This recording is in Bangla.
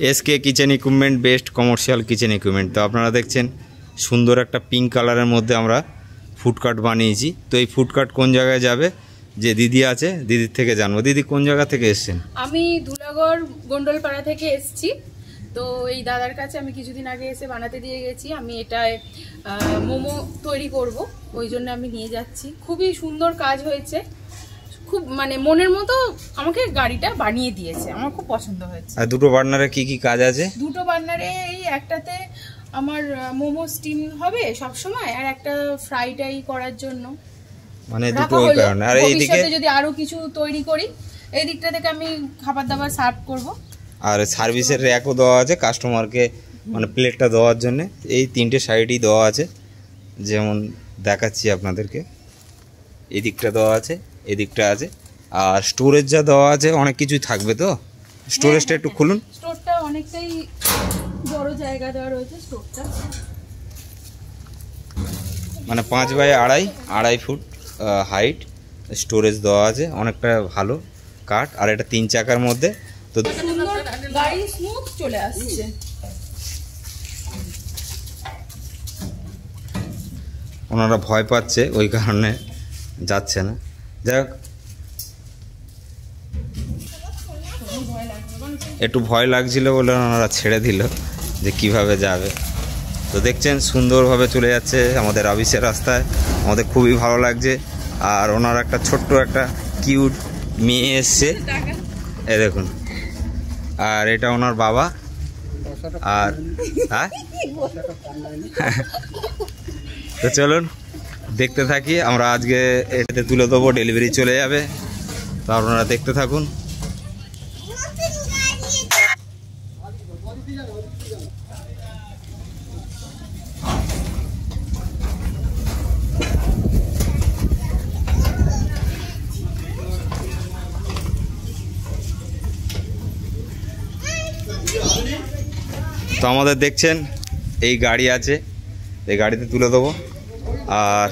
SK kitchen equipment, best commercial kitchen equipment. তো আপনারা দেখছেন সুন্দর একটা পিঙ্ক কালারের মধ্যে আমরা ফুড কার্ট বানিয়েছি। তো এই ফুড কার্ট কোন জায়গায় যাবে, যে দিদি আছে দিদির থেকে জানবো। দিদি কোন জায়গা থেকে এসেছেন? আমি ধুলাগড় গন্ডলপাড়া থেকে এসেছি। তো এই দাদার কাছে আমি কিছুদিন আগে এসে বানাতে দিয়ে গেছি। আমি এটায় মোমো তৈরি করব, ওই জন্য আমি নিয়ে যাচ্ছি। খুবই সুন্দর কাজ হয়েছে, খুব মানে মনের মতো আমাকে গাড়িটা বানিয়ে দিয়েছে, আমার খুব পছন্দ হয়েছে। আর দুটো বার্নারে কি কি কাজ আছে? দুটো বার্নারে এই একটাতে আমার মোমো স্টিম হবে সব সময়, আর একটা ফ্রাইটাই করার জন্য, মানে দুটো ওই কারণে। আর এইদিকে যদি আরো কিছু তৈরি করি, এই দিকটা থেকে আমি খাবার দাবার সার্ভ করব। আর সার্ভিসের র্যাকও দেওয়া আছে কাস্টমারকে, মানে প্লেটটা দেওয়ার জন্য। এই তিনটে সাইডই দেওয়া আছে, যেমন দেখাচ্ছি আপনাদেরকে। এই দিকটা দেওয়া আছে, এই দিকটা আছে। আর স্টোরেজ যা দেওয়া আছে অনেক কিছুই থাকবে। তো স্টোরেজটা একটু খুলুন। স্টোরটা অনেকটাই বড় জায়গা দেওয়া রয়েছে স্টোরটা, মানে 5 বাই 2.5 ফুট হাইট স্টোরেজ দেওয়া আছে, অনেকটা ভালো কাঠ। আর এটা 3 চাকার মধ্যে। তো গাড়ি স্মুথ চলে আসছে। ওনারা ভয় পাচ্ছে, ওই কারণে যাচ্ছে না। যাই হোক, একটু ভয় লাগছিল বলে ওনারা ছেড়ে দিল যে কিভাবে যাবে। তো দেখছেন সুন্দরভাবে চলে যাচ্ছে আমাদের অফিসের রাস্তায়, আমাদের খুবই ভালো লাগছে। আর ওনার একটা ছোট্ট একটা কিউট মেয়ে এসছে, এ দেখুন। আর এটা ওনার বাবা। আর হ্যাঁ, তো চলুন দেখতে থাকি। আমরা আজকে এটাতে তুলে দেবো, ডেলিভারি চলে যাবে। তো আপনারা দেখতে থাকুন। তো আমাদের দেখছেন এই গাড়ি আছে, এই গাড়িতে তুলে দেবো। আর